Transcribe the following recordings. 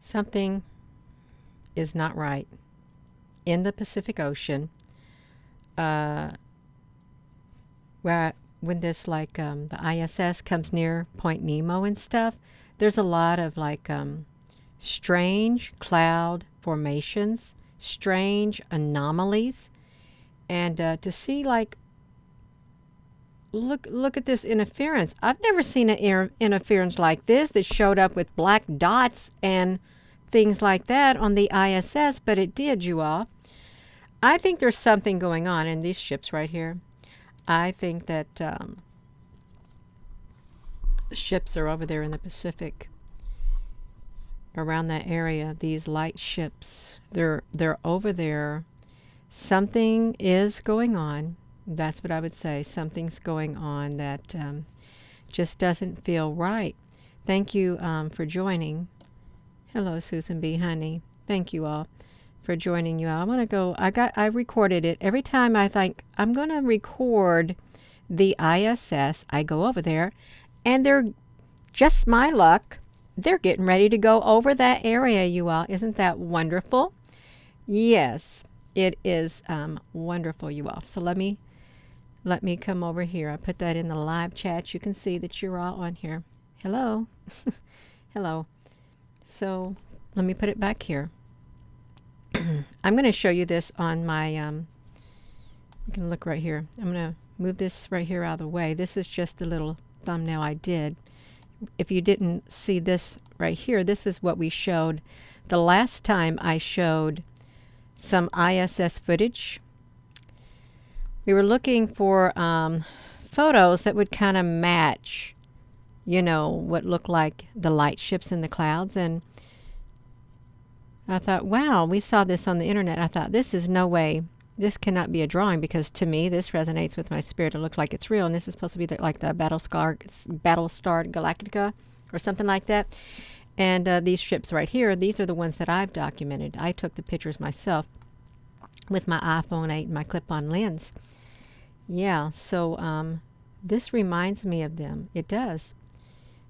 Something is not right in the Pacific Ocean. Uh, where when this the ISS comes near Point Nemo and stuff, there's a lot of strange cloud formations, strange anomalies, and to see look at this interference. I've never seen an interference like this that showed up with black dots and things like that on the ISS, but it did, you all. I think there's something going on in these ships right here. I think that the ships are over there in the Pacific, around that area. These light ships, they're over there. Something is going on. That's what I would say. Something's going on that just doesn't feel right. Thank you for joining. Hello, Susan B. Honey. Thank you all for joining you all. I want to go. I recorded it. Every time I think I'm going to record the ISS, I go over there, and they're just my luck. They're getting ready to go over that area, you all. Isn't that wonderful? Yes, it is wonderful, you all. So let me come over here. I put that in the live chat. You can see that you're all on here. Hello. Hello. So let me put it back here. I'm going to show you this on my, you can look right here. I'm going to move this right here out of the way. This is just the little thumbnail I did. If you didn't see this right here, this is what we showed the last time I showed some ISS footage. We were looking for photos that would kind of match, you know, what looked like the light ships in the clouds. And I thought, wow, we saw this on the internet. I thought, this is no way. This cannot be a drawing, because to me, this resonates with my spirit. It looks like it's real. And this is supposed to be like the Battlestar Galactica or something like that. And these ships right here, these are the ones that I've documented. I took the pictures myself with my iPhone 8 and my clip-on lens. Yeah, so this reminds me of them. It does.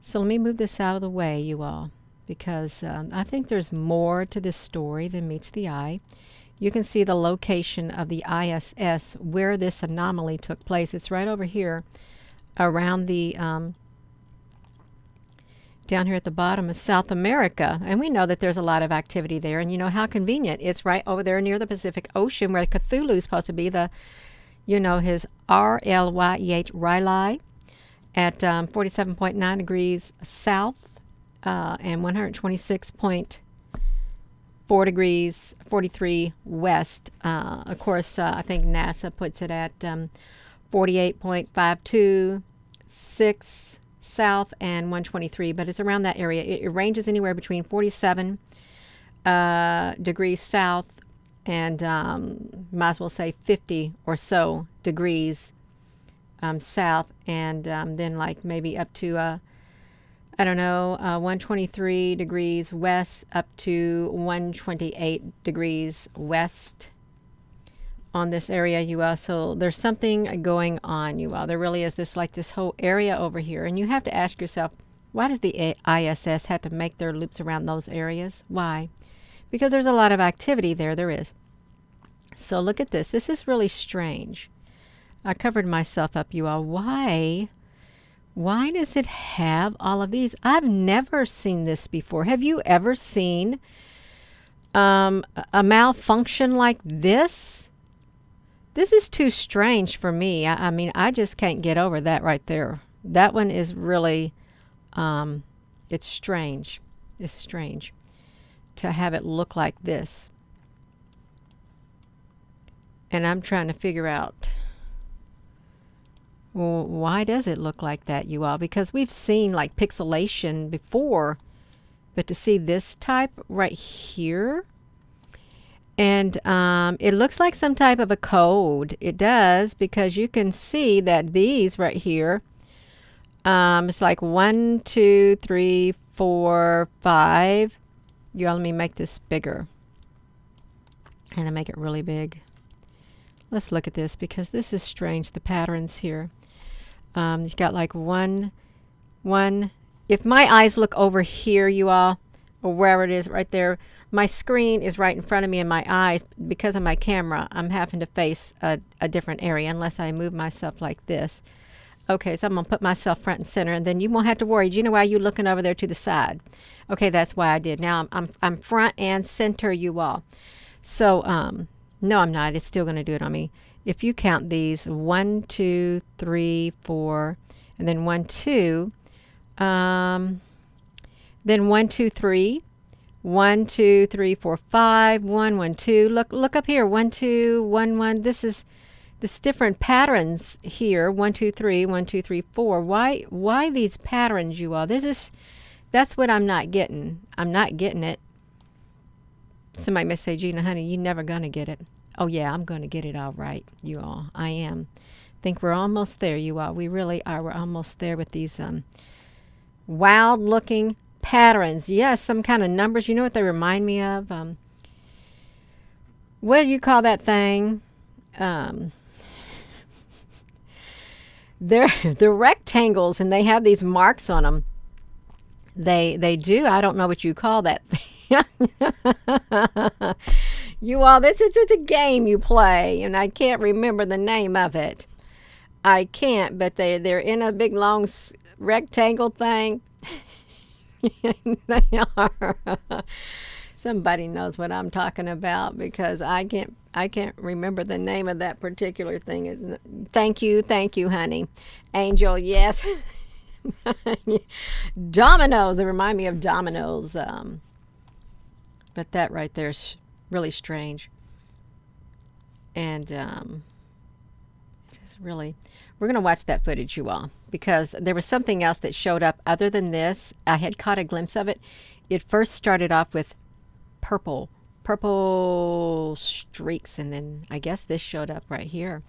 So let me move this out of the way, you all, because I think there's more to this story than meets the eye. You can see the location of the ISS where this anomaly took place. It's right over here around the down here at the bottom of South America. And we know that there's a lot of activity there. And you know how convenient. It's right over there near the Pacific Ocean, where Cthulhu is supposed to be, the, you know, his R'lyeh, R'lyeh, at 47.9 degrees south and 126.4 degrees 43 west. Of course, I think NASA puts it at 48.526 south and 123, but it's around that area. It ranges anywhere between 47 degrees south and might as well say 50 or so degrees south, and then like maybe up to I don't know, 123 degrees west up to 128 degrees west on this area, you all. So there's something going on, you all. There really is this whole area over here. And you have to ask yourself, why does the ISS have to make their loops around those areas? Why? Because there's a lot of activity there. There is. So look at this. This is really strange. I covered myself up, you all. Why does it have all of these? I've never seen this before. Have you ever seen a malfunction like this? This is too strange for me. I mean, I just can't get over that right there. That one is really, it's strange. It's strange to have it look like this. And I'm trying to figure out, well, why does it look like that, you all? Because we've seen like pixelation before, but to see this type right here, and it looks like some type of a code. It does, because you can see that these right here, it's like 1, 2, 3, 4, 5. You all, let me make this bigger, and I make it really big. Let's look at this, because this is strange, the patterns here. You've got like one. If my eyes look over here, you all, or wherever it is right there. My screen is right in front of me, and my eyes, because of my camera, I'm having to face a different area unless I move myself like this. Okay, so I'm going to put myself front and center, and then you won't have to worry. Do you know why you're looking over there to the side? Okay, that's why I did. Now I'm front and center, you all. So, no, I'm not. It's still going to do it on me. If you count these, 1, 2, 3, 4, and then 1, 2, then 1, 2, 3, 1, 2, 3, 4, 5, 1, 1, 2. Look up here. 1, 2, 1, 1. This different patterns here. 1, 2, 3, 1, 2, 3, 4. Why these patterns, you all? That's what I'm not getting. I'm not getting it. Somebody may say, Gina, honey, you're never gonna get it. Oh yeah, I'm gonna get it all right, you all. I am. Think we're almost there, you all. We really are. We're almost there with these wild looking patterns. Yes, some kind of numbers. You know what they remind me of? What do you call that thing? They're rectangles, and they have these marks on them. They do. I don't know what you call that thing. You all, this is a game you play, and I can't remember the name of it. I can't, but they're in a big long rectangle thing. They are. Somebody knows what I'm talking about, because I can't remember the name of that particular thing. Thank you, honey. Angel, yes. Dominoes. They remind me of dominoes. But that right there is really strange. And just really, we're going to watch that footage, you all, because there was something else that showed up other than this. I had caught a glimpse of it. It first started off with purple streaks, and then I guess this showed up right here.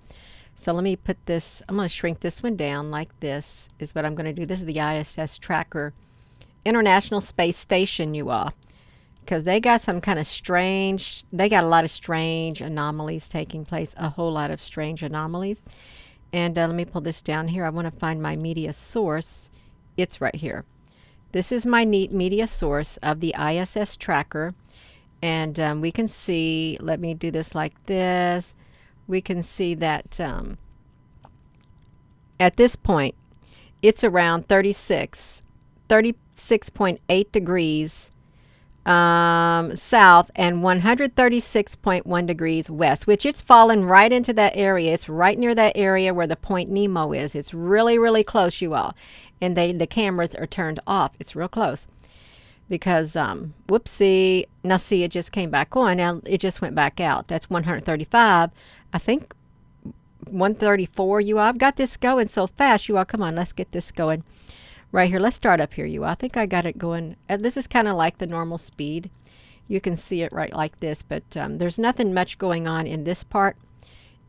So let me put this, I'm going to shrink this one down like this is what I'm going to do. This is the ISS tracker, International Space Station, you all, because they got some kind of strange, they got a lot of strange anomalies taking place, a whole lot of strange anomalies. And let me pull this down here. I want to find my media source. It's right here. This is my media source of the ISS tracker. And we can see, let me do this like this. We can see that at this point, it's around 36.8 degrees south and 136.1 degrees west, which it's fallen right into that area. It's right near that area where the Point Nemo is. It's really, really close, you all. And the cameras are turned off. It's real close. Because, whoopsie, now see, it just came back on. Now it just went back out. That's 135. I think 134, you all. I've got this going so fast, you all. Come on, let's get this going. Right here, let's start up here, you all. I think I got it going. This is kind of like the normal speed. You can see it right like this, but there's nothing much going on in this part.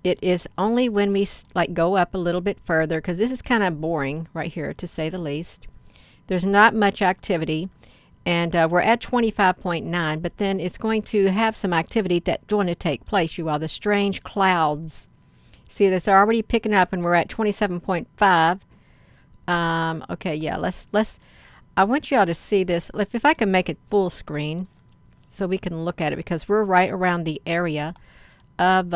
It is only when we like go up a little bit further, because this is kind of boring right here, to say the least. There's not much activity. And we're at 25.9, but then it's going to have some activity that's going to take place, you all. The strange clouds. See, that's already picking up, and we're at 27.5. Okay, yeah, let's, I want y'all to see this. If I can make it full screen so we can look at it, because we're right around the area of,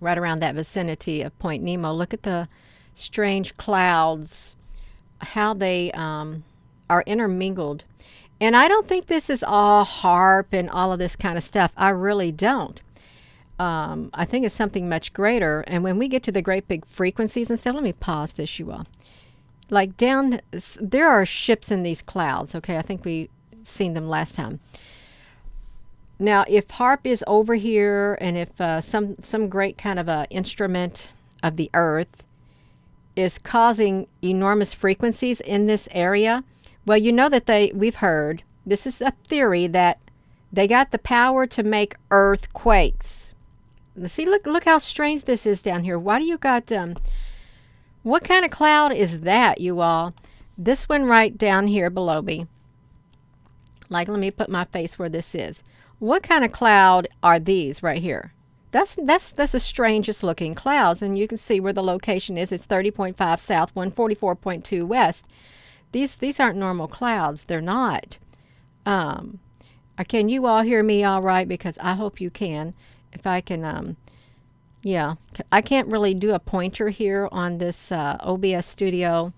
right around that vicinity of Point Nemo. Look at the strange clouds, how they, are intermingled. And I don't think this is all HARP and all of this kind of stuff. I really don't. I think it's something much greater. And when we get to the great big frequencies and stuff, let me pause this, you all. Like down, there are ships in these clouds. Okay, I think we seen them last time. Now, if HARP is over here, and if some great kind of a instrument of the Earth is causing enormous frequencies in this area, well, you know that we've heard, this is a theory, that they got the power to make earthquakes. See, look how strange this is down here. Why do you got, what kind of cloud is that, you all? This one right down here below me. Like, let me put my face where this is. What kind of cloud are these right here? That's the strangest looking clouds, and you can see where the location is. It's 30.5 south, 144.2 west. These aren't normal clouds. They're not. Can you all hear me all right? Because I hope you can. If I can, yeah, I can't really do a pointer here on this OBS Studio,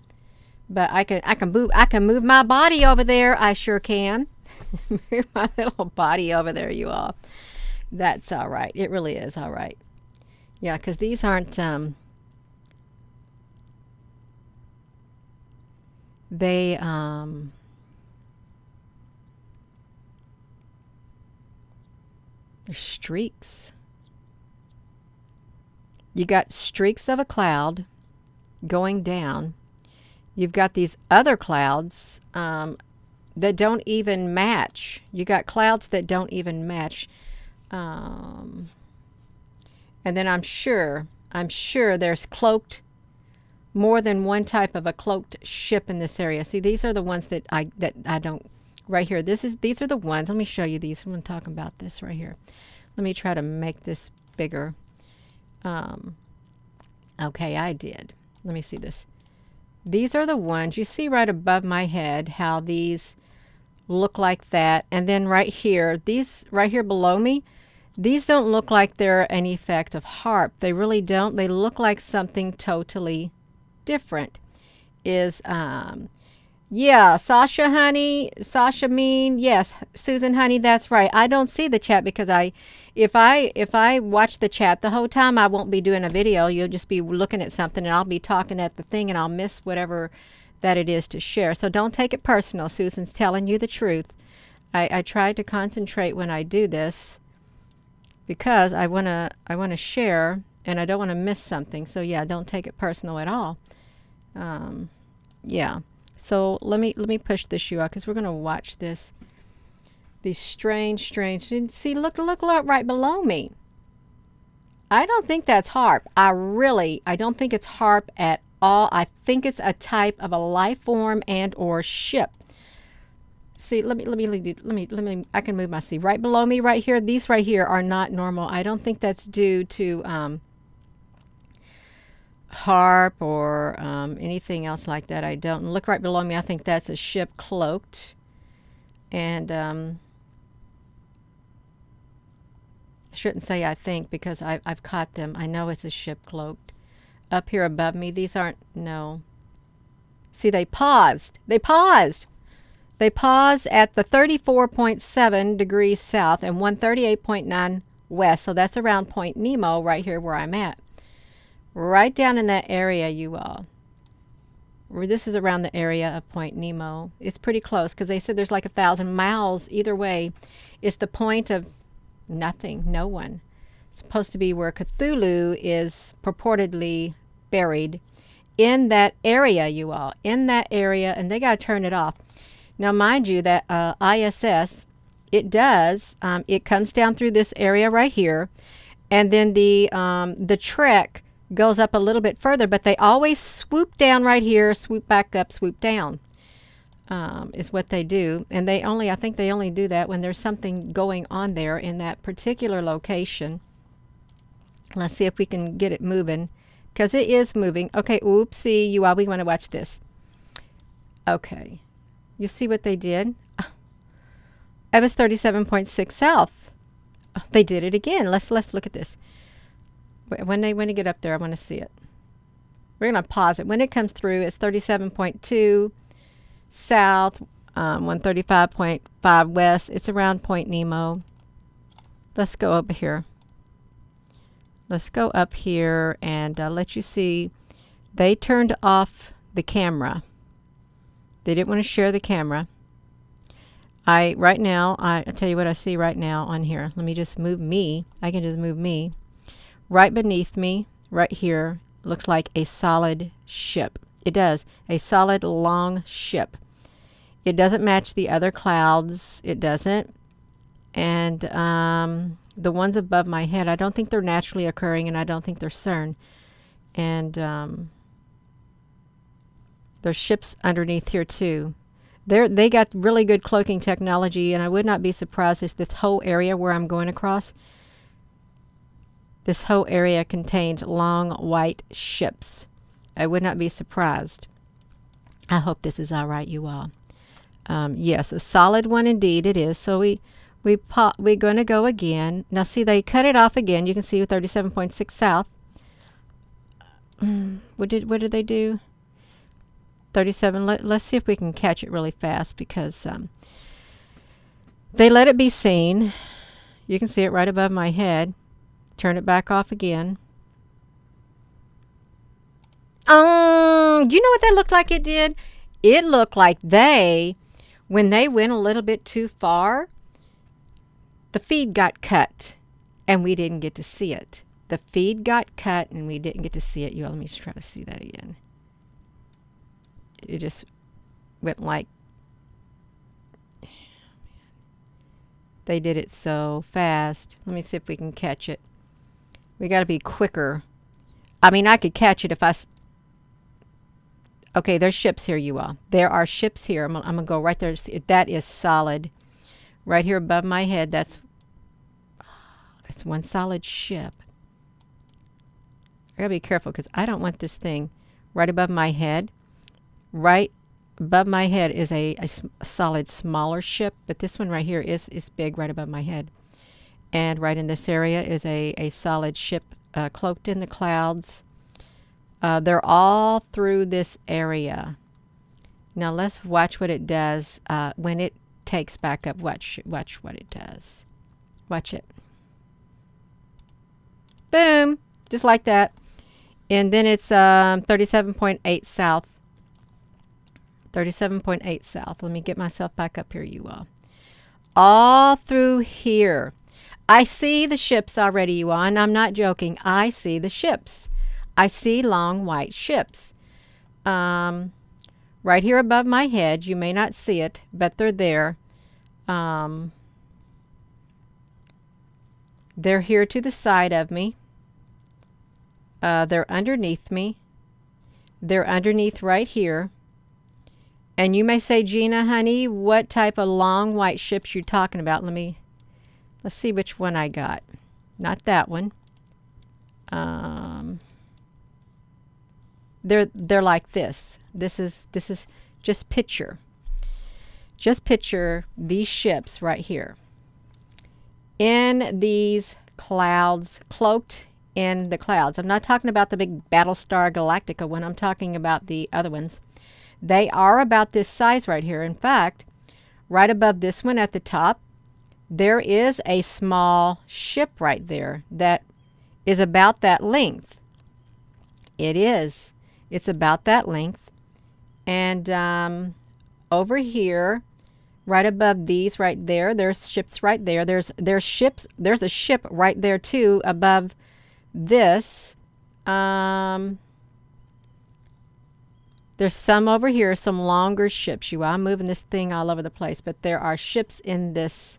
but I can move my body over there. I sure can. Move my little body over there, you all. That's all right. It really is all right. Yeah, because these aren't they're streaks. You got streaks of a cloud going down. You've got these other clouds that don't even match. You got clouds that don't even match. And then I'm sure there's cloaked, more than one type of a cloaked ship in this area. See, these are the ones that I don't, right here. These are the ones. Let me show you these. I'm talking about this right here. Let me try to make this bigger. Okay, I did. Let me see this. These are the ones you see right above my head, how these look like that. And then right here, these right here below me, these don't look like they're an effect of HARP. They really don't. They look like something totally different. Yeah, Sasha honey, Sasha mean, yes, Susan honey, that's right. I don't see the chat because if I watch the chat the whole time, I won't be doing a video. You'll just be looking at something and I'll be talking at the thing and I'll miss whatever that it is to share. So don't take it personal. Susan's telling you the truth. I try to concentrate when I do this because I wanna share and I don't want to miss something. So yeah, don't take it personal at all. Yeah. So let me push this you out because we're gonna watch this. These strange. See, look right below me. I don't think that's HARP. I don't think it's HARP at all. I think it's a type of a life form and or ship. See, let me. I can move my see right below me right here. These right here are not normal. I don't think that's due to HARP or anything else like that. I don't. Look right below me. I think that's a ship cloaked. And I shouldn't say I think because I've caught them. I know it's a ship cloaked. Up here above me, these aren't, no. See, they paused. They paused at the 34.7 degrees south and 138.9 west. So that's around Point Nemo right here where I'm at. Right down in that area, you all. This is around the area of Point Nemo. It's pretty close because they said there's like 1,000 miles either way. It's the point of nothing, no one. It's supposed to be where Cthulhu is purportedly buried in that area, you all. In that area, and they got to turn it off. Now, mind you, that ISS, it does, it comes down through this area right here, and then the trek goes up a little bit further, but they always swoop down right here, swoop back up, swoop down, is what they do. And I think they only do that when there's something going on there in that particular location. Let's see if we can get it moving, because it is moving. Okay, oopsie, you all, we want to watch this. Okay. You see what they did? It was 37.6 south. They did it again. Let's look at this. When they get up there, I want to see it. We're going to pause it. When it comes through, it's 37.2 south, 135.5 west. It's around Point Nemo. Let's go over here. Let's go up here and let you see. They turned off the camera. They didn't want to share the camera. Right now, I'll tell you what I see right now on here. Let me just move me. I can just move me. Right beneath me, right here, looks like a solid ship. It does. A solid, long ship. It doesn't match the other clouds. It doesn't. And the ones above my head, I don't think they're naturally occurring, and I don't think they're CERN. And there's ships underneath here, too. They got really good cloaking technology, and I would not be surprised if this whole area where I'm going across, this whole area contains long white ships. I would not be surprised. I hope this is all right, you all. Yes, a solid one indeed it is. So we're going to go again. Now see, they cut it off again. You can see 37.6 south. What did they do? 37. Let's see if we can catch it really fast, because they let it be seen. You can see it right above my head. Turn it back off again. Do you know what that looked like it did? It looked like when they went a little bit too far, the feed got cut and we didn't get to see it. The feed got cut and we didn't get to see it. Let me try to see that again. It just went like, they did it so fast. Let me see if we can catch it. We got to be quicker. I mean, I could catch it if okay, there's ships here, you all. There are ships here. I'm going to go right there. That is solid. Right here above my head, that's one solid ship. I got to be careful because I don't want this thing right above my head. Right above my head is a solid smaller ship, but this one right here is big right above my head. And right in this area is a solid ship cloaked in the clouds. They're all through this area. Now let's watch what it does when it takes back up. Watch what it does. Watch it. Boom! Just like that. And then it's 37.8 south. 37.8 south. Let me get myself back up here, you all. All through here. I see the ships already, you all, and I'm not joking. I see the ships. I see long white ships. Right here above my head. You may not see it, but they're there. They're here to the side of me. They're underneath me. They're underneath right here. And you may say, Gina, honey, what type of long white ships you talking about? Let's see which one I got. Not that one. They're like this. This is just picture these ships right here in these clouds, cloaked in the clouds. I'm not talking about the big Battlestar Galactica one. I'm talking about the other ones. They are about this size right here. In fact, right above this one at the top, there is a small ship right there that is about that length. It is. It's about that length. And over here, right above these right there, there's ships right there. There's ships. There's a ship right there too above this. There's some over here, some longer ships. I'm moving this thing all over the place, but there are ships in this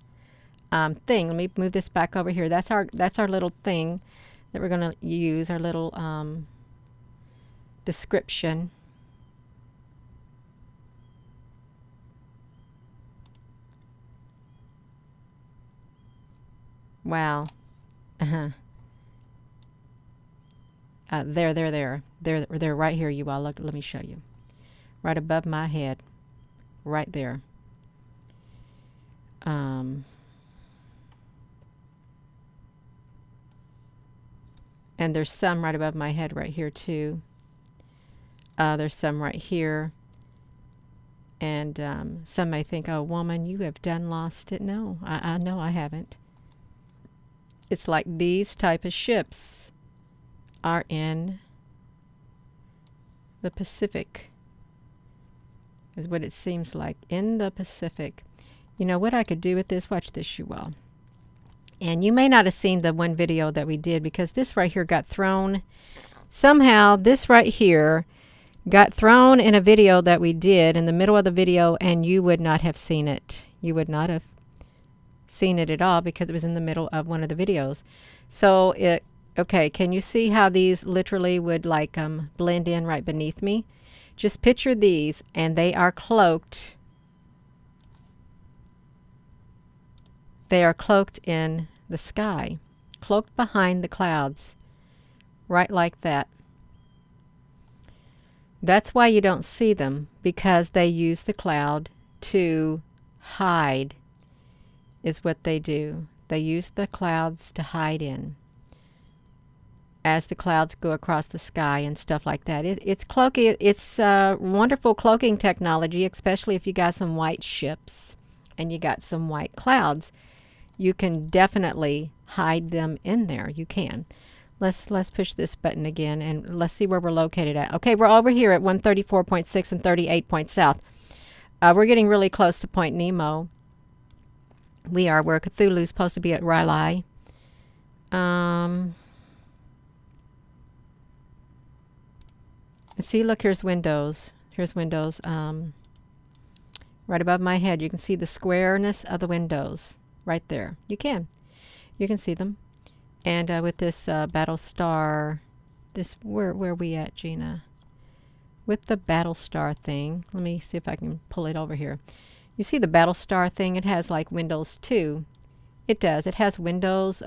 thing. Let me move this back over here. That's our little thing that we're going to use, our little description. Wow. They're right here, you all. Look, let me show you. Right above my head. Right there. And there's some right above my head right here too. There's some right here. And some may think, oh, woman, you have done lost it. No, I know I haven't. It's like these type of ships are in the Pacific, is what it seems like, in the Pacific. You know what I could do with this? Watch this, you all. And you may not have seen the one video that we did, because this right here got thrown. Somehow this right here got thrown in a video that we did in the middle of the video, and you would not have seen it. You would not have seen it at all because it was in the middle of one of the videos. So okay, can you see how these literally would like blend in right beneath me? Just picture these, and they are cloaked. They are cloaked in the sky, cloaked behind the clouds, right like that. That's why you don't see them, because they use the cloud to hide is what they do. They use the clouds to hide in as the clouds go across the sky and stuff like that. It's cloaking. It's wonderful cloaking technology, especially if you got some white ships and you got some white clouds. You can definitely hide them in there. You can. Let's push this button again and let's see where we're located at. Okay, we're over here at 134.6 and 38 points south. We're getting really close to Point Nemo. We are where Cthulhu's supposed to be at R'lyeh. See, look, here's windows. Here's windows. Right above my head, you can see the squareness of the windows right there. You can see them. And with this battle star, this where are we at, Gina? With the battle star thing, let me see if I can pull it over here. You see the battle star thing? It has like windows too. It does. It has windows.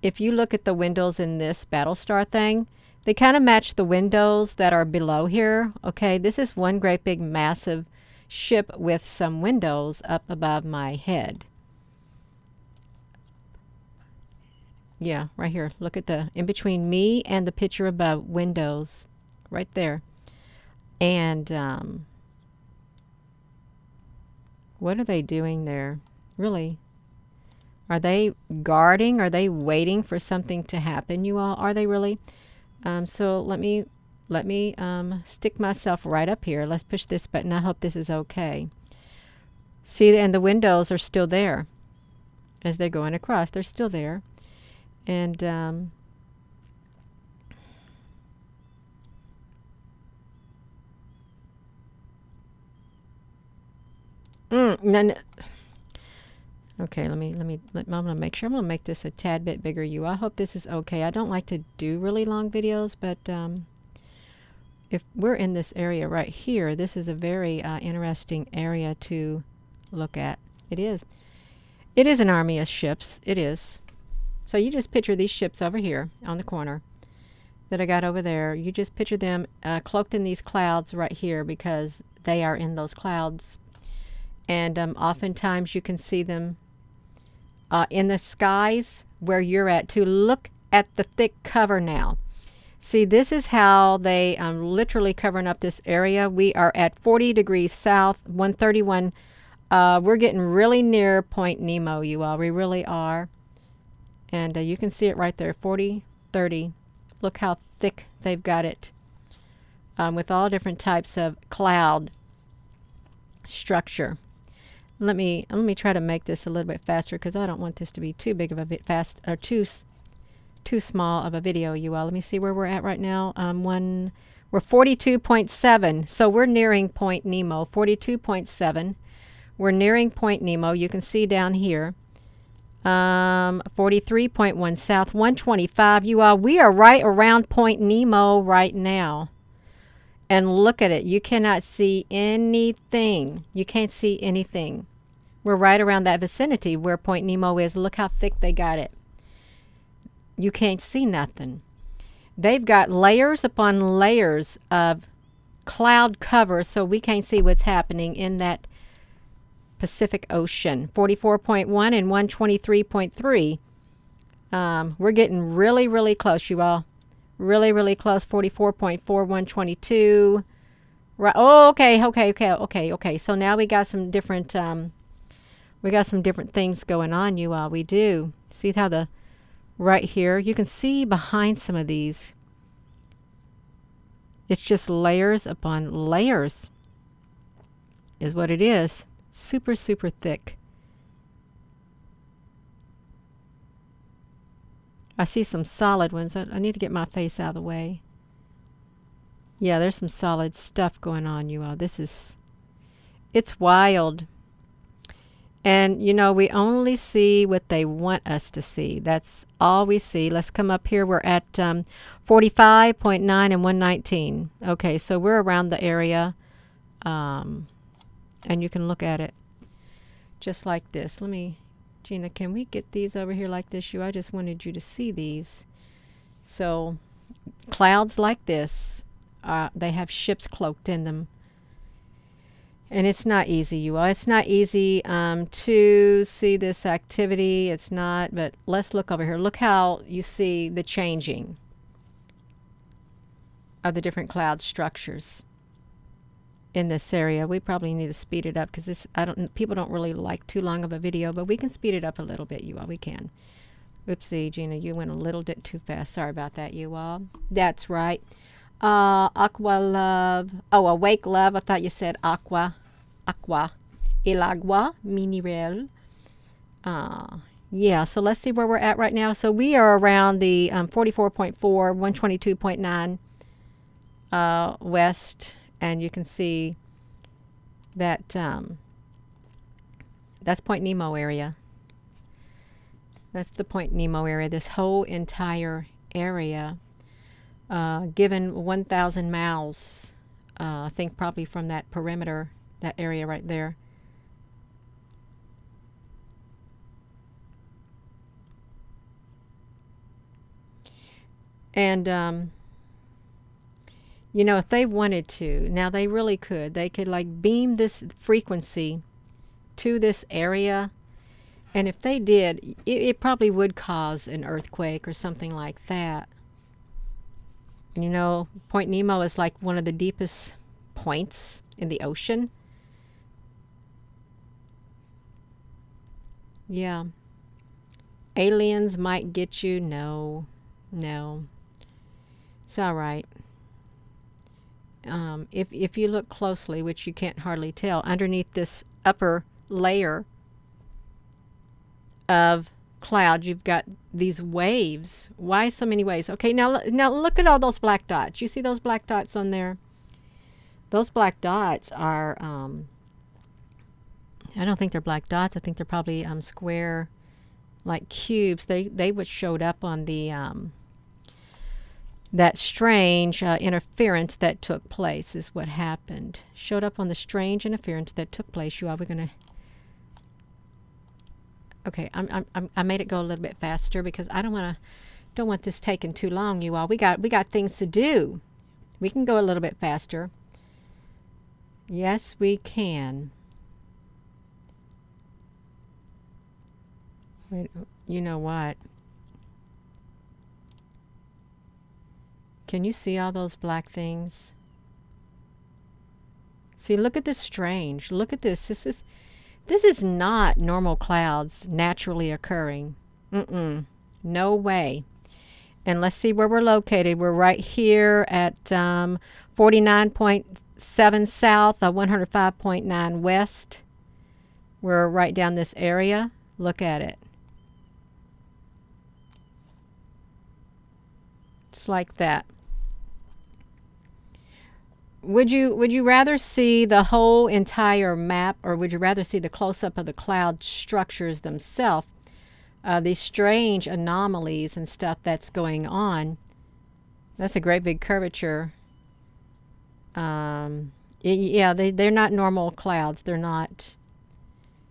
If you look at the windows in this battle star thing, they kind of match the windows that are below here. Okay, this is one great big massive ship with some windows up above my head. Yeah, right here. Look at the in between me and the picture above, windows right there. And what are they doing there? Really? Are they guarding? Are they waiting for something to happen, you all? Are they really? So let me stick myself right up here. Let's push this button. I hope this is okay. See, and the windows are still there as they're going across. They're still there. And no. Okay, I'm gonna make sure. I'm gonna make this a tad bit bigger. I hope this is okay. I don't like to do really long videos, but if we're in this area right here, this is a very interesting area to look at. It is. It is an army of ships. It is. So you just picture these ships over here on the corner that I got over there. You just picture them cloaked in these clouds right here because they are in those clouds. And oftentimes you can see them in the skies where you're at too. Look at the thick cover now. See, this is how they literally covering up this area. We are at 40 degrees south, 131. We're getting really near Point Nemo, you all. We really are. And you can see it right there, 40, 30. Look how thick they've got it with all different types of cloud structure. Let me try to make this a little bit faster because I don't want this to be too big of a bit fast or too small of a video, you all. Let me see where we're at right now. We're 42.7, so we're nearing Point Nemo. 42.7. We're nearing Point Nemo. You can see down here. 43.1 south, 125. You all, we are right around Point Nemo right now. And look at it. You cannot see anything. You can't see anything. We're right around that vicinity where Point Nemo is. Look how thick they got it. You can't see nothing. They've got layers upon layers of cloud cover so we can't see what's happening in that Pacific Ocean. 44.1 and 123.3. We're getting really, really close, you all. Really, really close. 44.4, 122. Right. Oh, okay. So now we got some different things going on, you all. We do. See how right here, you can see behind some of these. It's just layers upon layers is what it is. Super, super thick. I see some solid ones. I need to get my face out of the way. Yeah, there's some solid stuff going on, you all. It's wild. And, you know, we only see what they want us to see. That's all we see. Let's come up here. We're at 45.9 and 119. Okay, so we're around the area. And you can look at it just like this. Gina, can we get these over here like this? I just wanted you to see these. So clouds like this, they have ships cloaked in them. And it's not easy, you all. It's not easy to see this activity. It's not, but let's look over here. Look how you see the changing of the different cloud structures in this area. We probably need to speed it up because this, people don't really like too long of a video, but we can speed it up a little bit, you all. We can. Oopsie, Gina, you went a little bit too fast. Sorry about that, you all. That's right. Aqua love. Oh, awake love. I thought you said aqua. Aqua. El agua mineral. Yeah, so let's see where we're at right now. So we are around the 44.4, 122.9 west, and you can see that that's Point Nemo area. That's the Point Nemo area. This whole entire area, given 1,000 miles, I think probably from that perimeter, that area right there. And, you know, if they wanted to, now they really could. They could like beam this frequency to this area. And if they did, it probably would cause an earthquake or something like that. You know, Point Nemo is like one of the deepest points in the ocean. Yeah. Aliens might get you. No. No. It's all right. If you look closely, which you can't hardly tell, underneath this upper layer of cloud, you've got these waves. Why so many waves? Okay, now look at all those black dots. You see those black dots on there? Those black dots are, I don't think they're black dots. I think they're probably square, like cubes. They would showed up on the that strange interference that took place is what happened. Showed up on the strange interference that took place. You all, we're gonna. Okay, I made it go a little bit faster because I don't want this taking too long, you all. We got things to do. We can go a little bit faster. Yes, we can. Wait, you know what? Can you see all those black things? See, look at this strange. Look at this. This is not normal clouds naturally occurring. No way. And let's see where we're located. We're right here at 49.7 south, 105.9 west. We're right down this area. Look at it. Just like that. Would you rather see the whole entire map, or would you rather see the close-up of the cloud structures themselves? These strange anomalies and stuff that's going on. That's a great big curvature. Yeah, they're not normal clouds. They're not,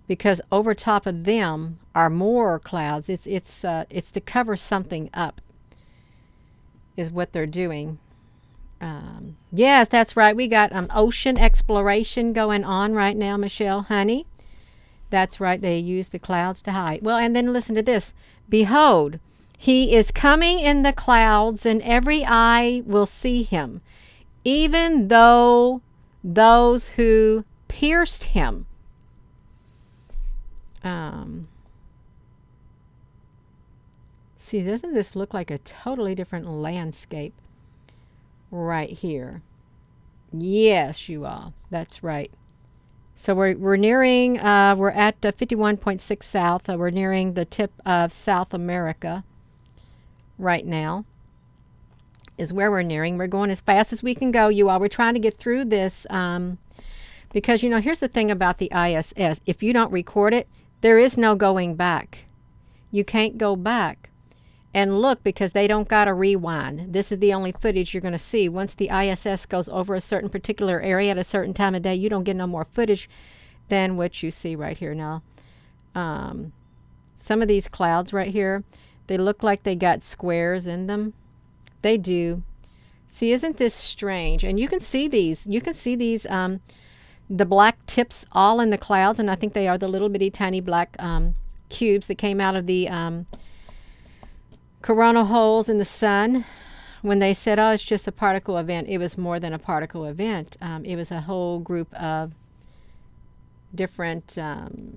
because over top of them are more clouds. It's to cover something up, is what they're doing. Yes, that's right. We got ocean exploration going on right now, Michelle, honey. That's right. They use the clouds to hide. Well, and then listen to this. Behold, he is coming in the clouds, and every eye will see him, even though those who pierced him. See, doesn't this look like a totally different landscape? Right here. Yes, you all. That's right. So we're nearing, we're at 51.6 south. We're nearing the tip of South America right now is where we're nearing. We're going as fast as we can go, you all. We're trying to get through this because, you know, here's the thing about the ISS. If you don't record it, there is no going back. You can't go back and look, because they don't got to rewind. This is the only footage you're going to see. Once the ISS goes over a certain particular area at a certain time of day, you don't get no more footage than what you see right here now. Some of these clouds right here, they look like they got squares in them. They do. See, isn't this strange? And you can see these. You can see these the black tips all in the clouds, and I think they are the little bitty tiny black cubes that came out of the coronal holes in the sun. When they said, oh, it's just a particle event, it was more than a particle event. It was a whole group of different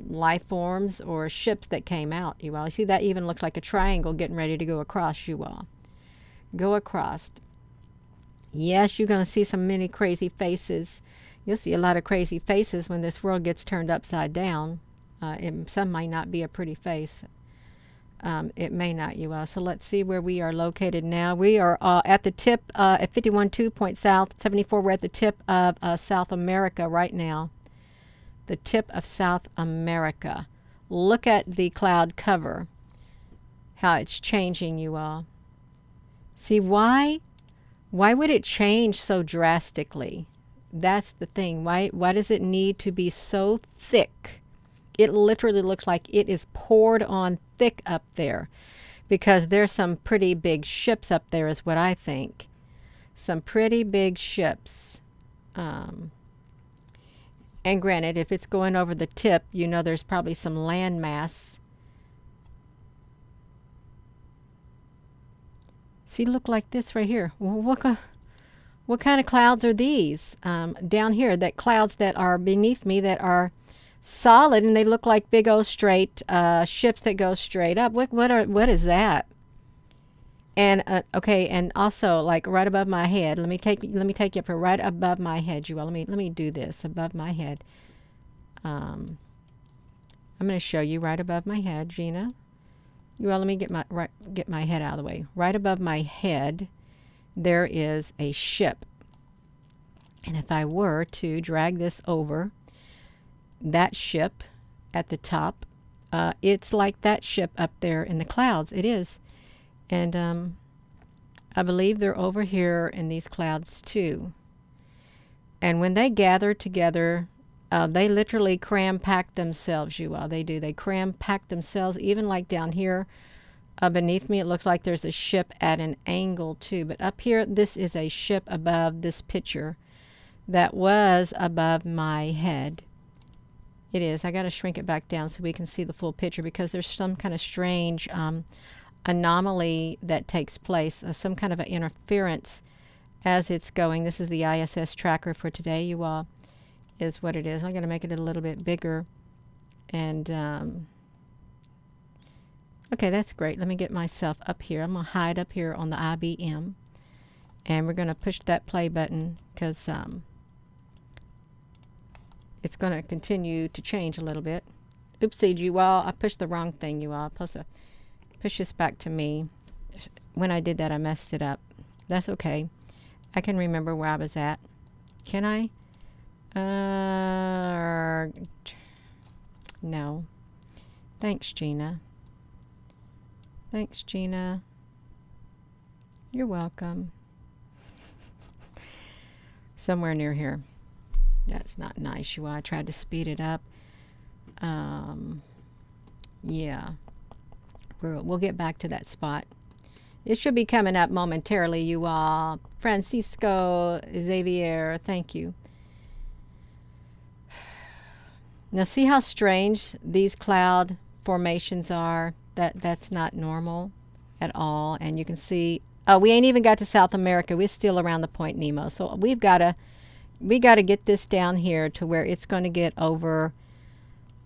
life forms or ships that came out, you all. You see, that even looked like a triangle getting ready to go across, you all. Go across. Yes, you're going to see many crazy faces. You'll see a lot of crazy faces when this world gets turned upside down. Some might not be a pretty face. It may not, you all. So let's see where we are located now. We are at the tip at 51.2 point south, 74. We're at the tip of South America right now. The tip of South America. Look at the cloud cover. How it's changing, you all. See, why would it change so drastically? That's the thing. Why does it need to be so thick? It literally looks like it is poured on thick up there, because there's some pretty big ships up there is what I think. Some pretty big ships. And granted, if it's going over the tip, you know there's probably some land mass. See, look like this right here. Well, what kind of clouds are these down here? That clouds that are beneath me that are solid, and they look like big old straight ships that go straight up. What is that? And okay, and also like right above my head. Let me take you up here, right above my head, you all. Let me do this above my head. I'm going to show you right above my head, Gina. You all, let me get my head out of the way. Right above my head, there is a ship. And if I were to drag this over, that ship at the top, it's like that ship up there in the clouds. It is. And I believe they're over here in these clouds too. And when they gather together, they literally cram-pack themselves, you all. They do. They cram-pack themselves, even like down here beneath me. It looks like there's a ship at an angle too. But up here, this is a ship above this picture that was above my head. It is. I got to shrink it back down so we can see the full picture, because there's some kind of strange anomaly that takes place, some kind of an interference as it's going. This is the ISS tracker for today, you all, is what it is. I'm going to make it a little bit bigger. And, okay, that's great. Let me get myself up here. I'm going to hide up here on the IBM. And we're going to push that play button, because it's going to continue to change a little bit. Oopsie, you all. I pushed the wrong thing, you all. I'm supposed to push this back to me. When I did that, I messed it up. That's okay. I can remember where I was at. Can I? No. Thanks, Gina. Thanks, Gina. You're welcome. Somewhere near here. That's not nice, you all. I tried to speed it up. Yeah. We'll get back to that spot. It should be coming up momentarily, you all. Francisco Xavier, thank you. Now see how strange these cloud formations are? That's not normal at all. And you can see, oh, we ain't even got to South America. We're still around the Point Nemo. So we got to get this down here to where it's going to get over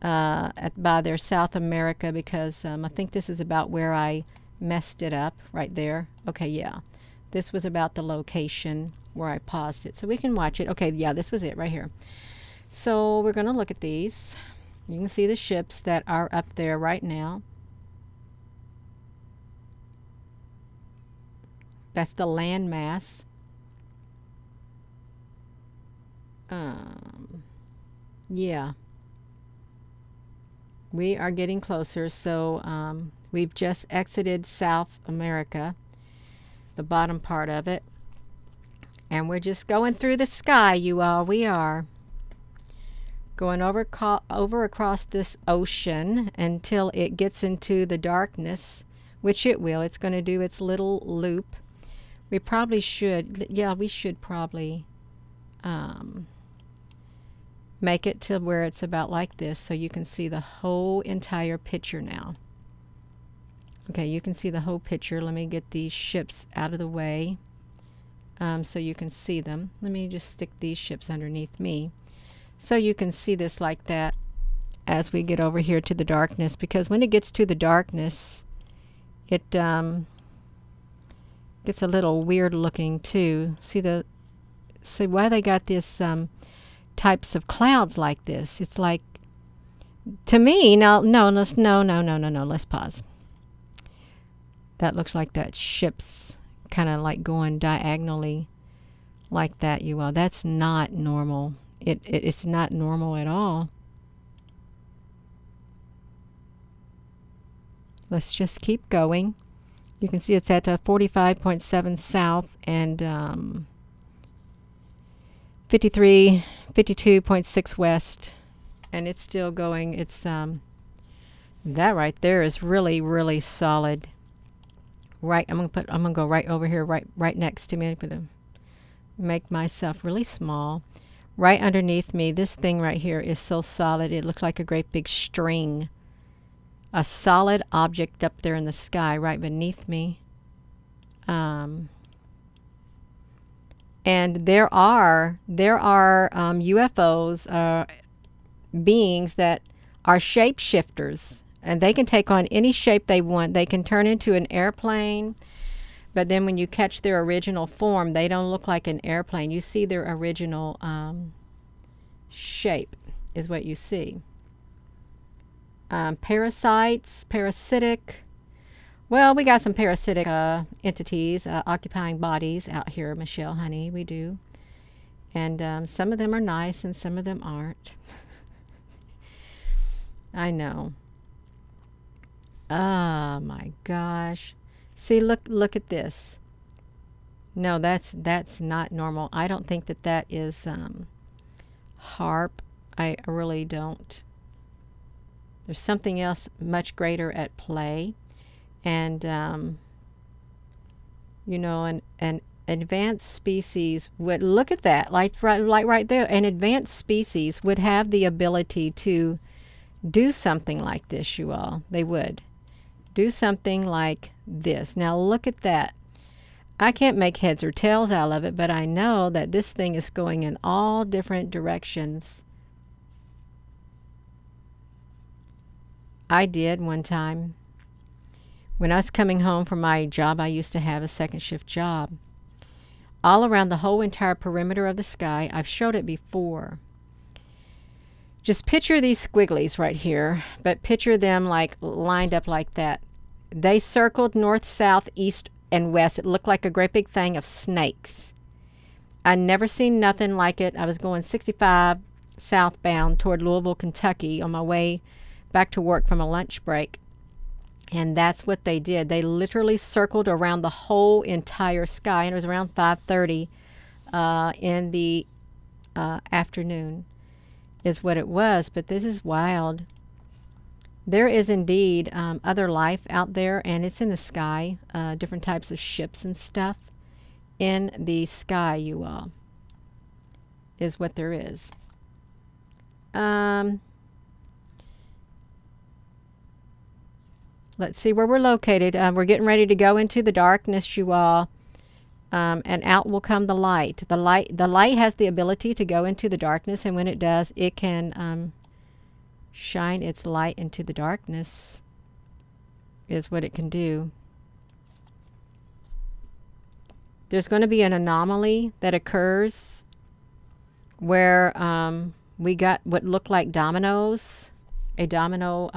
by their South America, because I think this is about where I messed it up right there. Okay, yeah. This was about the location where I paused it. So we can watch it. Okay, yeah, this was it right here. So we're going to look at these. You can see the ships that are up there right now. That's the land mass. Yeah. We are getting closer. So we've just exited South America, the bottom part of it. And we're just going through the sky, you all. We are going over across this ocean until it gets into the darkness, which it will. It's going to do its little loop. We probably should, yeah, we should probably make it to where it's about like this so you can see the whole entire picture now. Okay, you can see the whole picture. Let me get these ships out of the way so you can see them. Let me just stick these ships underneath me so you can see this like that as we get over here to the darkness, because when it gets to the darkness, it gets a little weird looking too. See why they got this types of clouds like this? It's like, to me, no, let's pause. That looks like that ship's kind of like going diagonally like that, you all. That's not normal. It's not normal at all. Let's just keep going. You can see it's at 45.7 south and 52.6 west, and it's still going. It's that right there is really, really solid. Right, I'm gonna go right over here, right next to me. I'm gonna make myself really small. Right underneath me, this thing right here is so solid. It looks like a great big string. A solid object up there in the sky right beneath me. And there are UFOs, beings that are shapeshifters, and they can take on any shape they want. They can turn into an airplane, but then when you catch their original form, they don't look like an airplane. You see their original shape is what you see. Parasitic. Well, we got some parasitic entities occupying bodies out here, Michelle, honey. We do. And some of them are nice and some of them aren't. I know. Oh, my gosh. See, look at this. No, that's not normal. I don't think that is HARP. I really don't. There's something else much greater at play. And, you know, an advanced species would, look at that, like right there, an advanced species would have the ability to do something like this, you all. They would do something like this. Now look at that. I can't make heads or tails out of it, but I know that this thing is going in all different directions. I did one time. When I was coming home from my job, I used to have a second shift job. All around the whole entire perimeter of the sky, I've showed it before. Just picture these squigglies right here, but picture them like lined up like that. They circled north, south, east, and west. It looked like a great big thing of snakes. I never seen nothing like it. I was going 65 southbound toward Louisville, Kentucky on my way back to work from a lunch break. And that's what they did. They literally circled around the whole entire sky. And it was around 5:30 in the afternoon is what it was. But this is wild. There is indeed other life out there, and it's in the sky. Different types of ships and stuff in the sky, you all, is what there is. Let's see where we're located. We're getting ready to go into the darkness, you all. And out will come the light. The light has the ability to go into the darkness, and when it does, it can shine its light into the darkness, is what it can do. There's going to be an anomaly that occurs where we got what looked like dominoes, a domino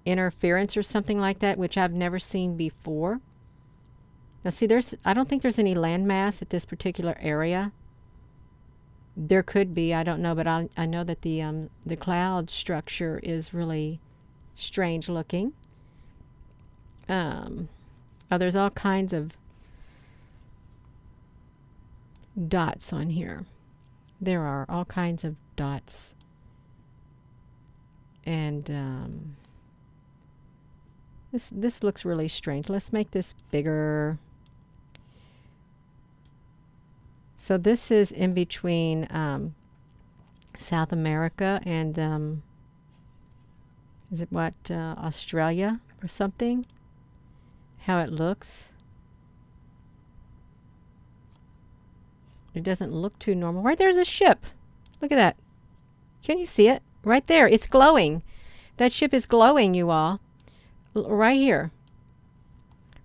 interference or something like that, which I've never seen before. Now see, I don't think there's any landmass at this particular area. There could be, I don't know, but I know that the cloud structure is really strange looking. Oh, there's all kinds of dots on here. There are all kinds of dots. And this looks really strange. Let's make this bigger. So this is in between South America and is it what Australia or something? How it looks. It doesn't look too normal. Right there's a ship. Look at that. Can you see it? Right there. It's glowing. That ship is glowing, you all. Right here.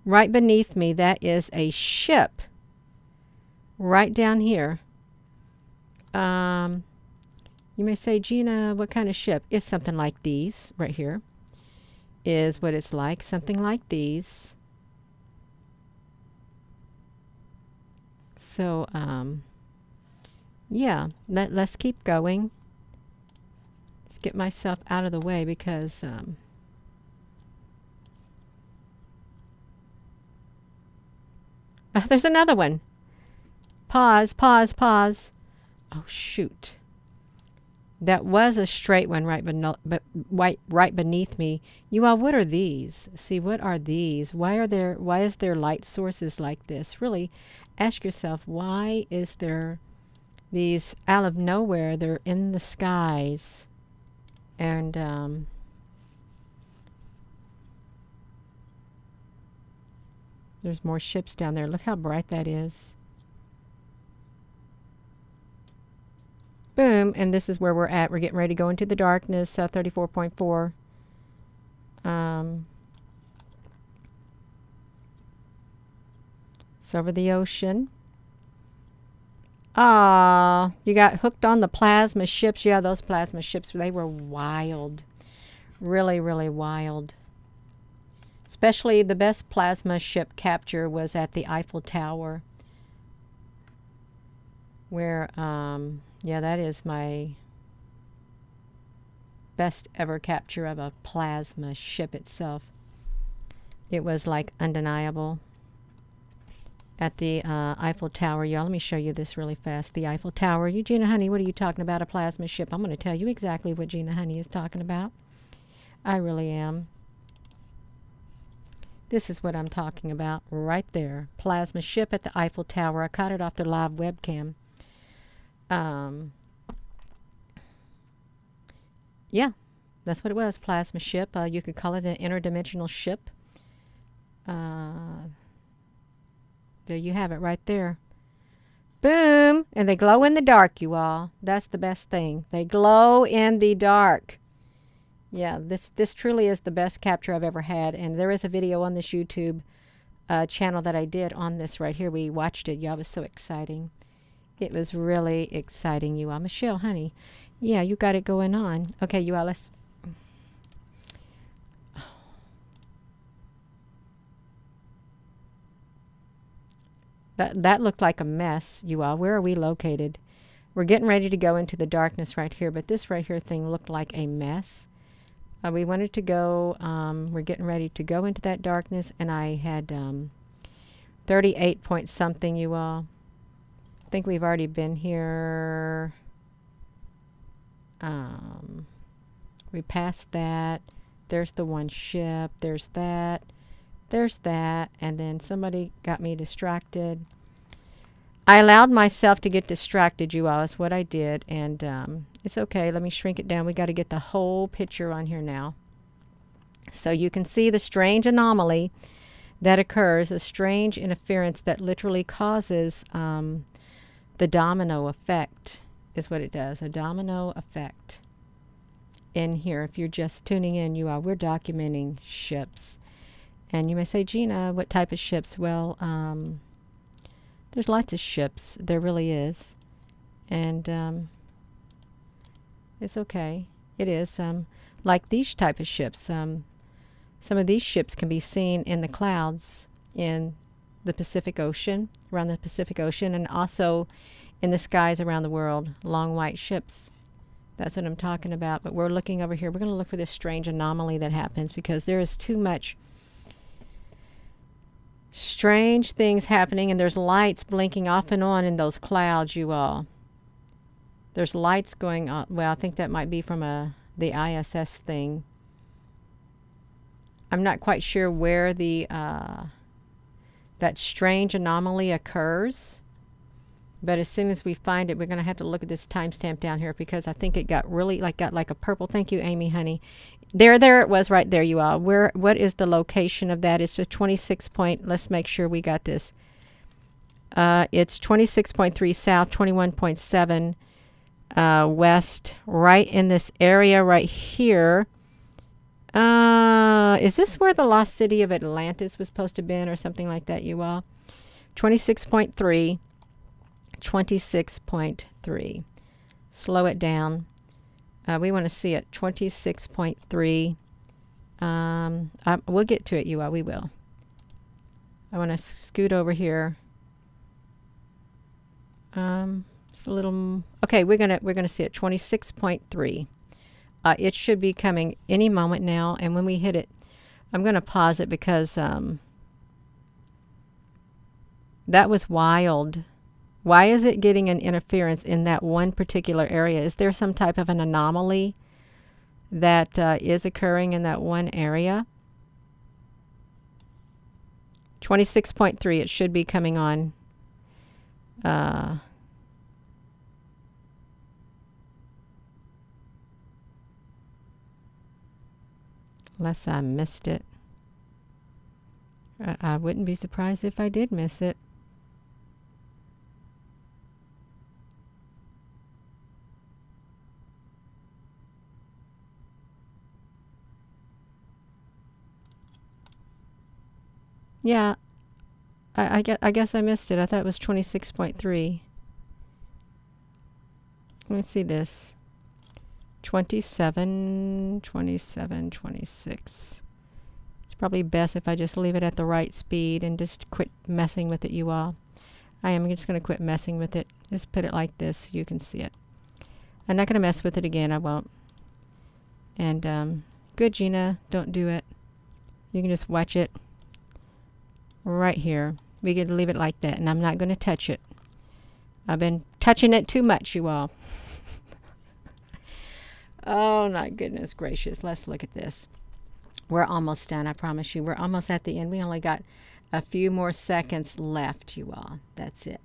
Right beneath me, that is a ship. Right down here. You may say, Gina, what kind of ship? It's something like these right here. Is what it's like. Something like these. So, yeah, let's keep going. Let's get myself out of the way because, there's another one. Pause, pause, pause. Oh, shoot. That was a straight one right beneath me. You all, what are these? See, what are these? Why is there light sources like this? Really, ask yourself, why is there these out of nowhere? They're in the skies. And there's more ships down there. Look how bright that is. Boom, and this is where we're at. We're getting ready to go into the darkness, 34.4. It's over the ocean. Ah, you got hooked on the plasma ships. Yeah, those plasma ships, they were wild. Really, really wild. Especially the best plasma ship capture was at the Eiffel Tower. Where, yeah, that is my best ever capture of a plasma ship itself. It was like undeniable. At the Eiffel Tower, y'all, let me show you this really fast. The Eiffel Tower. You, Gina Honey, what are you talking about? A plasma ship. I'm going to tell you exactly what Gina Honey is talking about. I really am. This is what I'm talking about right there. Plasma ship at the Eiffel Tower. I caught it off the live webcam. Yeah, that's what it was. Plasma ship. You could call it an interdimensional ship. There you have it right there. Boom! And they glow in the dark, you all. That's the best thing. They glow in the dark. Yeah, this truly is the best capture I've ever had. And there is a video on this YouTube channel that I did on this right here. We watched it. Y'all, it was so exciting. It was really exciting, you all. Michelle, honey. Yeah, you got it going on. Okay, you all, let's... That looked like a mess, you all. Where are we located? We're getting ready to go into the darkness right here, but this right here thing looked like a mess. We wanted to go, we're getting ready to go into that darkness, and I had 38 point something, you all. I think we've already been here. We passed that. There's the one ship. There's that. There's that. And then somebody got me distracted. I allowed myself to get distracted, you all. That's what I did. And it's okay. Let me shrink it down. We got to get the whole picture on here now. So you can see the strange anomaly that occurs, a strange interference that literally causes the domino effect is what it does. A domino effect in here. If you're just tuning in, you are. We're documenting ships. And you may say, Gina, what type of ships? Well, there's lots of ships. There really is. And it's okay. It is. Like these type of ships. Some of these ships can be seen in the clouds in the Pacific Ocean, around the Pacific Ocean, and also in the skies around the world. Long white ships. That's what I'm talking about. But we're looking over here. We're going to look for this strange anomaly that happens because there is too much strange things happening, and there's lights blinking off and on in those clouds, you all. There's lights going on. Well, I think that might be from the ISS thing. I'm not quite sure where the that strange anomaly occurs. But as soon as we find it, we're going to have to look at this timestamp down here because I think it got really got like a purple. Thank you, Amy, honey. There it was right there, you all. What is the location of that? It's just 26 point. Let's make sure we got this. It's 26.3 south, 21.7 west, right in this area right here. Is this where the lost city of Atlantis was supposed to have been or something like that, you all? 26.3. 26.3. Slow it down. We want to see it. 26.3. We'll get to it, you all. We will. I want to scoot over here. It's a little. Okay, we're gonna see it. 26.3. It should be coming any moment now. And when we hit it, I'm gonna pause it because that was wild. Why is it getting an interference in that one particular area? Is there some type of an anomaly that is occurring in that one area? 26.3, it should be coming on. Unless I missed it. I wouldn't be surprised if I did miss it. Yeah, I guess I missed it. I thought it was 26.3. Let me see this. 27, 27, 26. It's probably best if I just leave it at the right speed and just quit messing with it, you all. I am just going to quit messing with it. Just put it like this so you can see it. I'm not going to mess with it again. I won't. And good, Gina. Don't do it. You can just watch it right here. We can leave it like that, and I'm not going to touch it. I've been touching it too much, you all. Oh, my goodness gracious. Let's look at this. We're almost done, I promise you. We're almost at the end. We only got a few more seconds left, you all. That's it.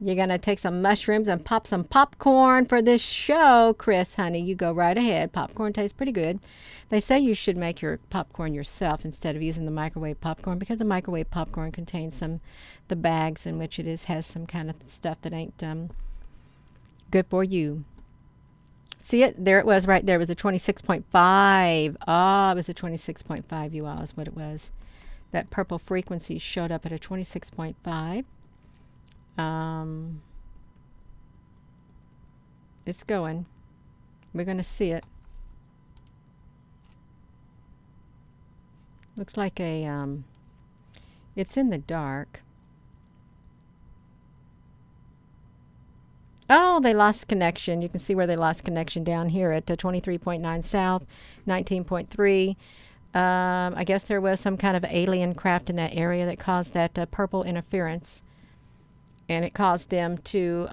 You're going to take some mushrooms and pop some popcorn for this show, Chris, honey. You go right ahead. Popcorn tastes pretty good. They say you should make your popcorn yourself instead of using the microwave popcorn because the microwave popcorn contains the bags in which it has some kind of stuff that ain't good for you. See it? There it was right there. It was a 26.5. Oh, it was a 26.5, you all, is what it was. That purple frequency showed up at a 26.5. It's going. We're going to see it. Looks like it's in the dark. Oh, they lost connection. You can see where they lost connection down here at 23.9 south, 19.3. I guess there was some kind of alien craft in that area that caused that purple interference. And it caused them to,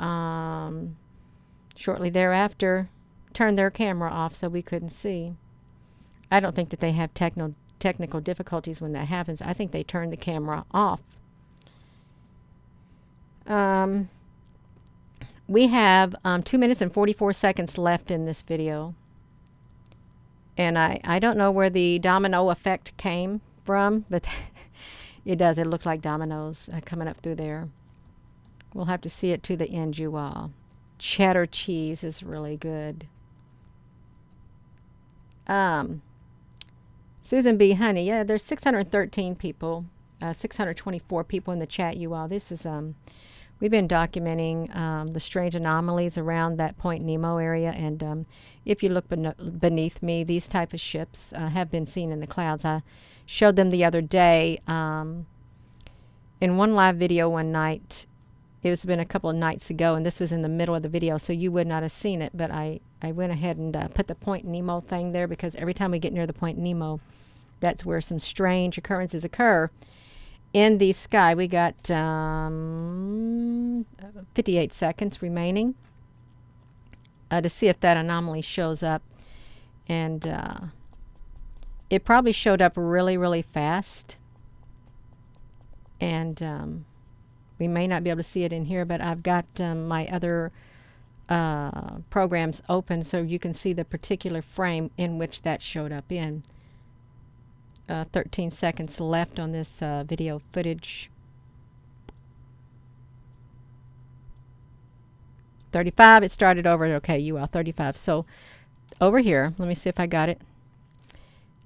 shortly thereafter, turn their camera off so we couldn't see. I don't think that they have technical difficulties when that happens. I think they turn the camera off. We have 2 minutes and 44 seconds left in this video. And I don't know where the domino effect came from, but it does. It looked like dominoes coming up through there. We'll have to see it to the end, you all. Cheddar cheese is really good. Susan B. Honey, yeah, there's 613 people, 624 people in the chat, you all. This is, we've been documenting the strange anomalies around that Point Nemo area, and if you look beneath me, these type of ships have been seen in the clouds. I showed them the other day in one live video one night. It was been a couple of nights ago, and this was in the middle of the video, so you would not have seen it, but I went ahead and put the Point Nemo thing there because every time we get near the Point Nemo, that's where some strange occurrences occur in the sky. We got 58 seconds remaining to see if that anomaly shows up, and it probably showed up really, really fast, and We may not be able to see it in here, but I've got my other programs open so you can see the particular frame in which that showed up in. 13 seconds left on this video footage. 35, it started over. Okay, you all, 35. So over here, let me see if I got it.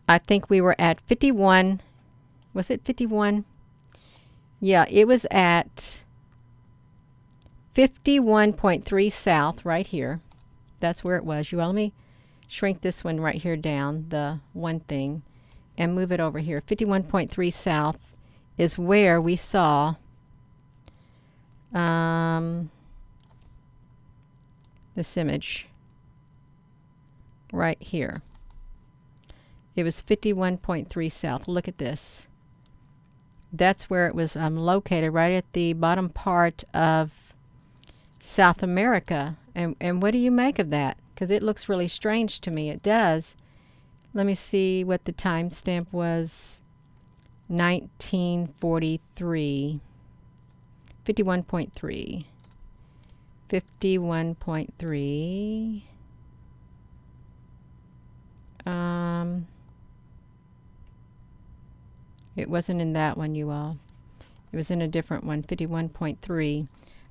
I think we were at 51. Was it 51? Yeah, it was at 51.3 south right here. That's where it was. You all, let me shrink this one right here down, the one thing, and move it over here. 51.3 south is where we saw this image right here. It was 51.3 south. Look at this. That's where it was located, right at the bottom part of South America. And what do you make of that? Because it looks really strange to me. It does. Let me see what the timestamp was. 1943. 51.3. 51.3. It wasn't in that one, you all. It was in a different one, 51.3.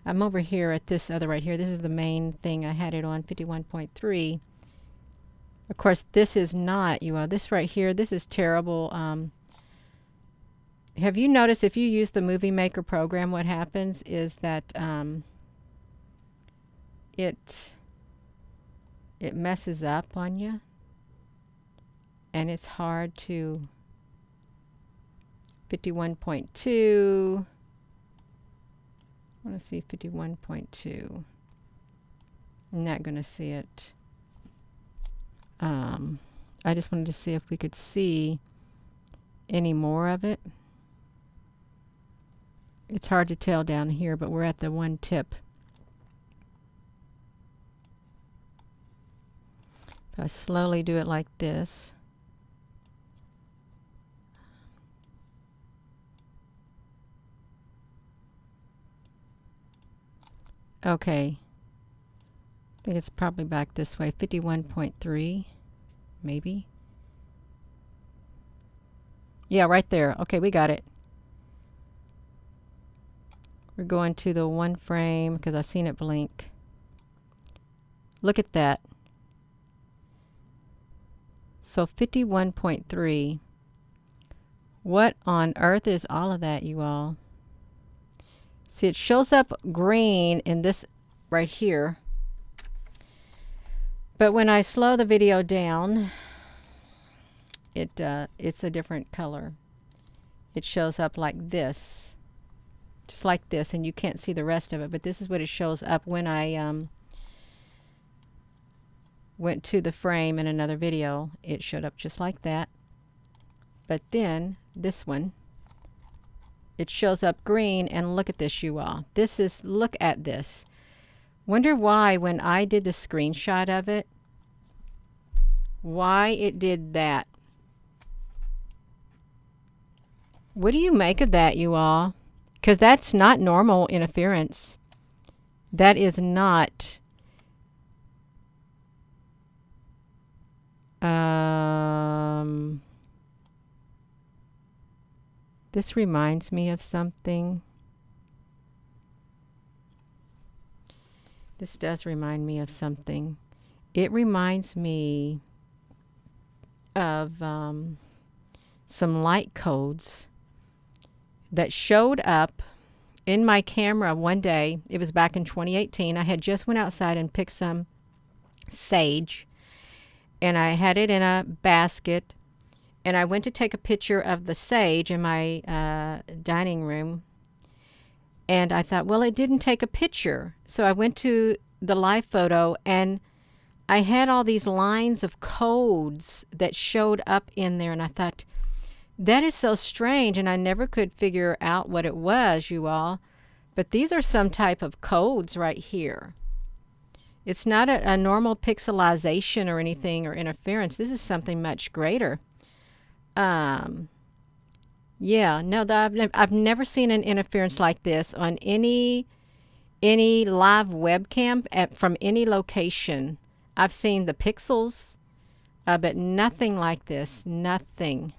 I'm over here at this other right here. This is the main thing. I had it on 51.3. Of course, this is not, you all. This right here, this is terrible. Have you noticed if you use the Movie Maker program, what happens is that it messes up on you, and it's hard to 51.2. I want to see 51.2. I'm not going to see it. I just wanted to see if we could see any more of it. It's hard to tell down here, but we're at the one tip. If I slowly do it like this. Okay. I think it's probably back this way. 51.3, maybe. Yeah, right there. Okay, we got it. We're going to the one frame because I've seen it blink. Look at that. So 51.3. What on earth is all of that, you all? See, it shows up green in this right here. But when I slow the video down, it's a different color. It shows up like this. Just like this, and you can't see the rest of it, but this is what it shows up when I went to the frame in another video. It showed up just like that. But then this one, it shows up green, and look at this, you all. This is, look at this. Wonder why when I did the screenshot of it, why it did that. What do you make of that, you all? Because that's not normal interference. That is not. This reminds me of something. This does remind me of something. It reminds me of some light codes that showed up in my camera one day. It was back in 2018. I had just went outside and picked some sage, and I had it in a basket, and I went to take a picture of the sage in my dining room, and I thought, well, it didn't take a picture. So I went to the live photo, and I had all these lines of codes that showed up in there, and I thought, that is so strange, and I never could figure out what it was, you all. But these are some type of codes right here. It's not a normal pixelization or anything or interference. This is something much greater. Yeah, no, I've never seen an interference like this on any live webcam from any location. I've seen the pixels, but nothing like this. Nothing.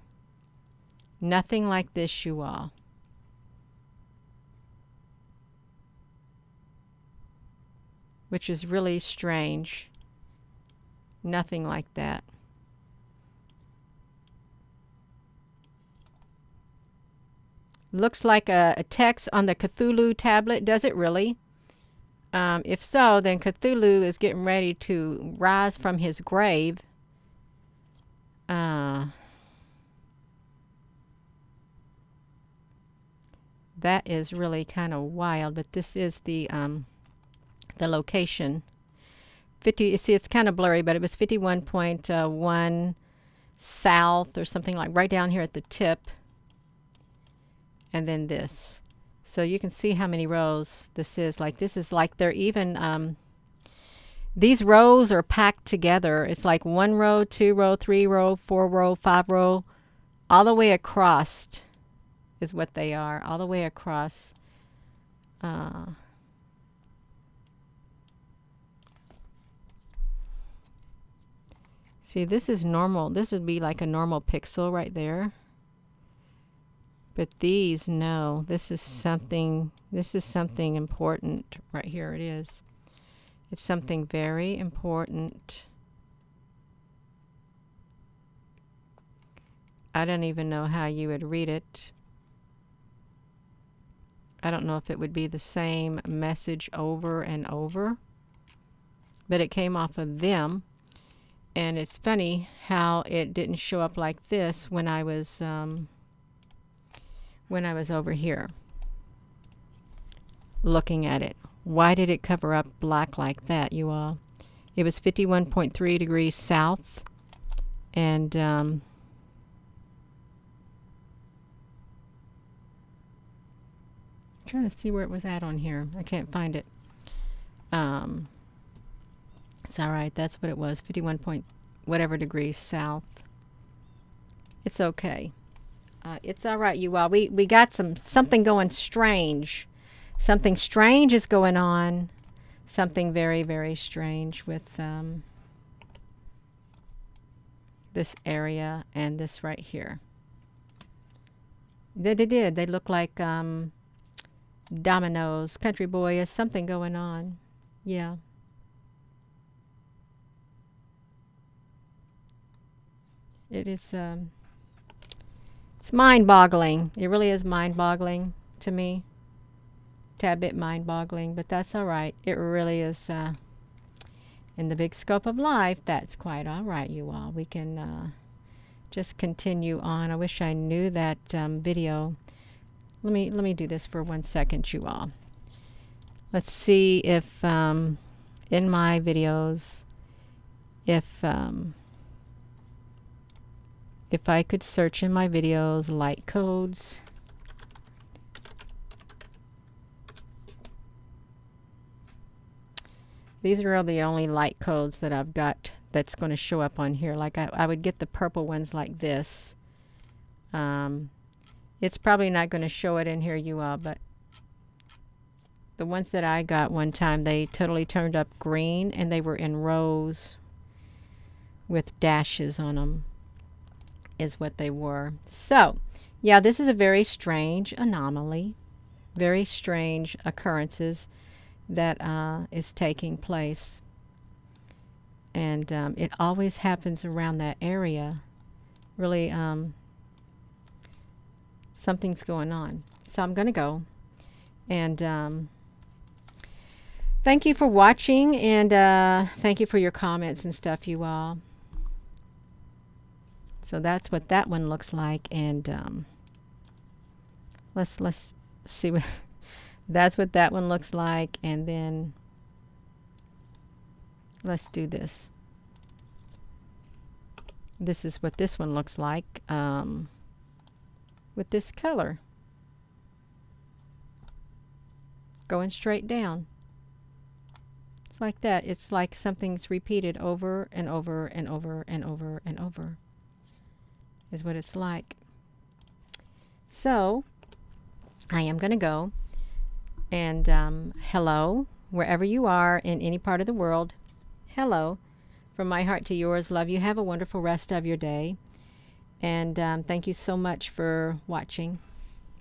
Nothing like this, you all. Which is really strange. Nothing like that. Looks like a text on the Cthulhu tablet. Does it really? If so, then Cthulhu is getting ready to rise from his grave. That is really kind of wild, but this is the location. 50. You see, it's kind of blurry, but it was 51.1 south or something, like right down here at the tip. And then this. So you can see how many rows this is. Like, this is like they're even, these rows are packed together. It's like 1 row, 2 row, 3 row, 4 row, 5 row, all the way across is what they are, all the way across. See, this is normal. This would be like a normal pixel right there. But these, no, this is something important right here. It is. It's something very important. I don't even know how you would read it. I don't know if it would be the same message over and over, but it came off of them. And it's funny how it didn't show up like this when I was over here looking at it. Why did it cover up black like that, you all? It was 51.3 degrees south, and trying to see where it was at on here. I can't find it. It's all right. That's what it was. 51 point whatever degrees south. It's okay. It's all right, you all. We got something going strange. Something strange is going on. Something very, very strange with this area and this right here. They did. They look like dominoes. Country boy, is something going on. Yeah. It is, it's mind-boggling. It really is mind-boggling to me. Tad bit mind-boggling, but that's all right. It really is, in the big scope of life, that's quite all right, you all. We can just continue on. I wish I knew that video. Let me do this for 1 second, you all. Let's see if in my videos, if I could search in my videos light codes. These are all the only light codes that I've got that's going to show up on here. Like I would get the purple ones like this. It's probably not going to show it in here, you all, but the ones that I got one time, they totally turned up green, and they were in rows with dashes on them. Is what they were. So, yeah, this is a very strange anomaly, very strange occurrences that is taking place, and it always happens around that area. Really, something's going on. So I'm going to go, and thank you for watching, and thank you for your comments and stuff, you all. So that's what that one looks like, and let's see what that's what that one looks like, and then let's do this. This is what this one looks like with this color going straight down. It's like that. It's like something's repeated over and over and over and over and over. Is what it's like. So I am going to go. And hello, wherever you are in any part of the world. Hello. From my heart to yours, love you. Have a wonderful rest of your day. And thank you so much for watching.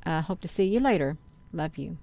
Hope to see you later. Love you.